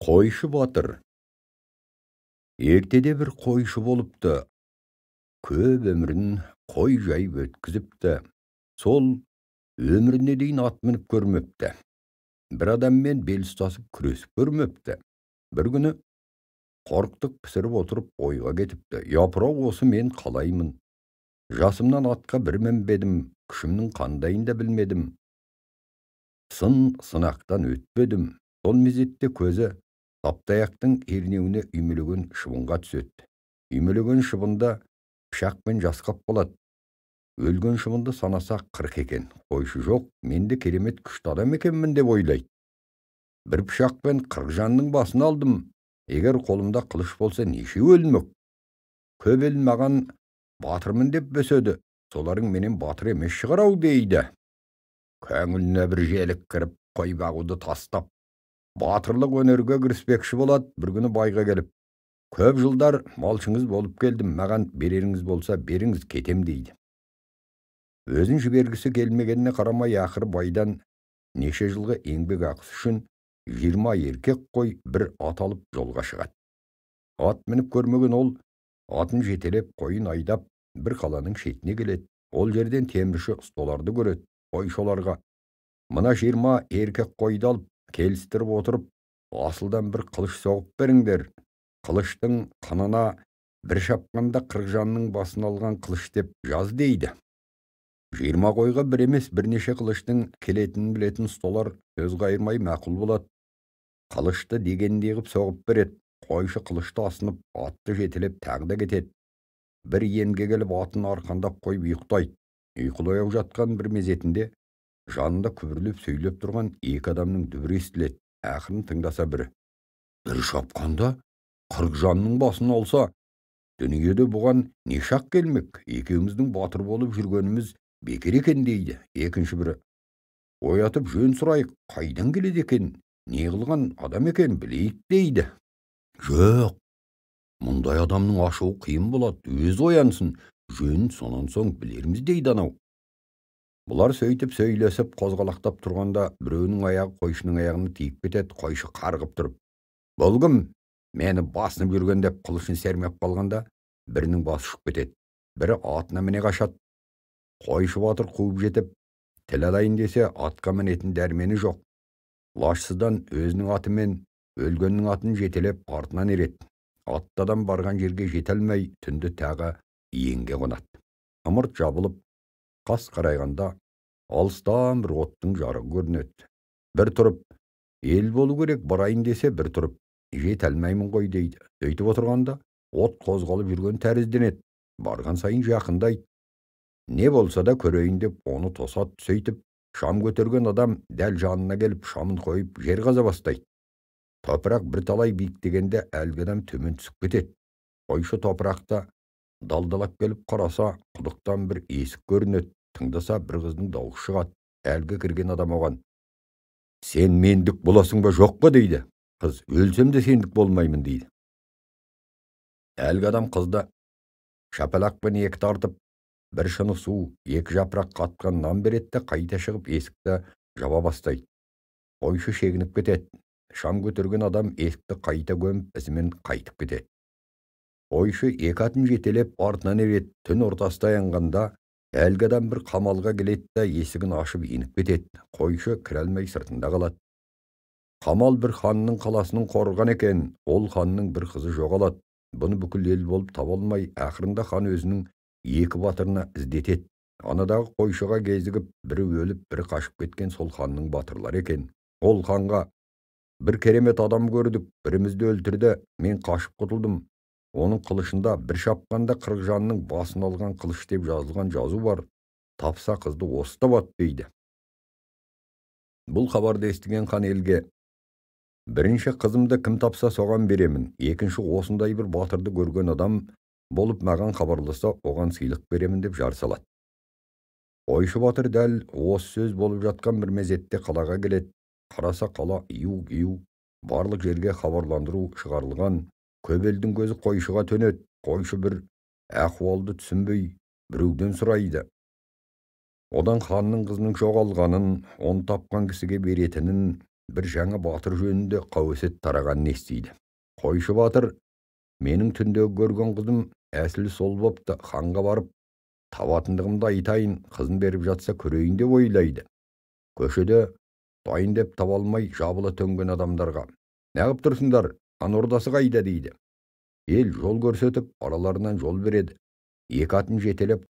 Қойшы батыр. Ертеде бір қойшы болыпты. Көп өмірін қой жайып өткізіпті. Сол өміріне дейін ат мініп көрмепті. Bir адаммен бел ұстасып күресіп көрмепті. Bir күні қорықтық пісіріп отырып ойға кетіпті. Япырау, осы мен қалаймын. Жасымнан атқа бір мінбедім, күшімнің қандайын да білмедім. Сынақтан өтпедім. Сол мезетте көзі таптаяқтың ернеуіне үймелеген шыбынға түседі. Үймелеген шыбында пышақпен жасқап қалады. Өлген шыбынды санаса 40 екен. Қойшы жоқ, менде керемет күшті адам екенмін деп ойлайды. Bir pышақпен 40 жанның басын алдым. Егер қолымда қылыш болса, неше өлмек? Көп ел маған батырмын деп бөседі. Соларың менен батыр емес шығар ау дейді. Көңіліне бір желік кіріп, қой бағуды тастап, батырлық өнерге кіріспекші болады. Bir күні байға келіп, көп жылдар малшыңыз болып келдім, маған береріңіз болса беріңіз, кетем дейді. Өзін жібергісі келмегеніне қарамай, ақыры байдан неше жылғы еңбек ақысы үшін 20 еркек қой бір ат алып жолға шығады. Ат мініп көрмеген ол атын жетелеп қойын айдап бір қаланың шетіне келеді. Ол жерден темірші ұсталарды көреді. Қойшыларға: мына 20 еркек қойды алып келістіріп отырып, асылдан бір қылыш соғып беріңдер. Қылыштың қанына бір шапқанда 40 жанның басын алған қылыш деп жаз дейді. 20 қойға бір емес бірнеше қылыштың келетінін білетін ұсталар сөз қайырмай мақұл болады. Қылышты дегендей қып соғып береді. Қойшы қылышты асынып, атты жетелеп тағы да кетеді. Bir емге келіп атын арқандап қойып ұйықтайды. Ұйқылы ояу жатқан бір мезетінде жанында күбірлеп сөйлеп тұрған екі адамның дүбірі естіледі. Ақырын тыңдаса бірі: бір шапқанда 40 жанның басын алса, дүниеде бұған не шақ келмек? Екеуміздің батыр болып жүргеніміз бекер екен дейді. Екінші бірі: оятып жөн сұрайық, қайдан келеді екен? Не қылған адам екен, білейік дейді. Жоқ, мұндай адамның ашуы қиын болады, өзі оянсын, жөнін сонан соң білерміз дейді анау. Бұлар сөйтіп сөйлесіп қозғалақтап тұрғанда біреуінің аяғы қойшының аяғына тиіп кетеді. Қойшы қарғып тұрып: бұл кім? Мені басынып жүрген деп қылышын сермеп қалғанда бірінің басы ұшып кетеді. Бірі атына міне қашады. Қойшы батыр қуып жетіп тіл алайын десе, атқа мінетін дәрмені жоқ. Лашсыздан өзінің атымен өлгеннің атын жетелеп артынан ереді. Аттадан барған жерге жете алмай түнді тағы иенге қонады. Ымырт жабылып, қас қарайғанда алыстан бір оттың жарығы көрінеді. Bir тұрып, ел болу керек, барайын десе, бір тұрып, жете алмаймын ғой дейді. Сөйтіп отырғанда от қозғалып жүрген тәрізденеді. Барған сайын жақындайды. Не болса да көрейін деп оны тосады. Сөйтіп шам көтерген адам дәл жанына келіп шамын қойып жер қаза бастайды. Топырақ бір талай биіктегенде әлгі адам төмен түсіп кетеді. Қойшы топырақта далдалап келіп қараса, құдықтан бір есік көрінеді. Тыңдаса, бір қыздың дауысы шығады. Әлгі кірген адам оған: сен мендік боласың ба жоқ па дейді. Қыз: өлсем де сендік болмаймын дейді. Әлгі адам қызды шапалақпен екі тартып, бір шыны су, екі жапырақ қатқан нан береді, қайта шығып есікті жаба бастайды. Қойшы шегініп кетеді. Шам көтерген адам есікті қайта көміп, ізімен қайтып кетеді. Қойшы екі атын жетелеп артынан ереді. Түн ортасы таянғанда әлгі адам бір қамалға келеді де есігін ашып еніп кетеді. Қойшы кіре алмай сыртында қалады. Қамал бір ханның қаласының қорған екен. Ол ханның бір қызы жоғалады. Бұны бүкіл ел болып таба алмай, ақырында хан өзінің екі батырына іздетеді. Анадағы қойшыға кезігіп, бірі өліп, бірі қашып кеткен сол ханның батырлары екен. Ол ханға: бір керемет адам көрдік, бірімізді өлтірді, мен қашып құтылдым. Оның қылышында бір шапқанда 40 жанның басын алған қылыш деп жазылған жазу бар. Тапса қызды осы табады дейді. Бұл хабарды естіген хан елге: бірінші қызымды кім тапса соған беремін. Екінші, осындай бір батырды көрген адам болып маған хабарласа, оған сыйлық беремін деп жар салады. Қойшы батыр дәл осы сөз болып жатқан бір мезетте қалаға келеді. Қараса, қала ию-ию, барлық жерге хабарландыру шығарылған. Көп елдің көзі қойшыға төнеді. Қойшы бір әхуалды түсінбей біреуден сұрайды. Одан ханның қызының жоғалғанын, оны тапқан кісіге беретінін, бір жаңа батыр жөнінде қауесет тарағанын естиді. Қойшы батыр, менің түндегі көрген қызым әсілі сол бопты, ханға барып табатындығымды айтайын, қызын беріп жатса көрейін деп ойлайды. Көшеде дайын деп таба алмай жабыла төнген адамдарға: неғып тұрсыңдар, хан ордасы қайда дейді. Ел жол көрсетіп араларынан жол береді. Екі атын жетелеп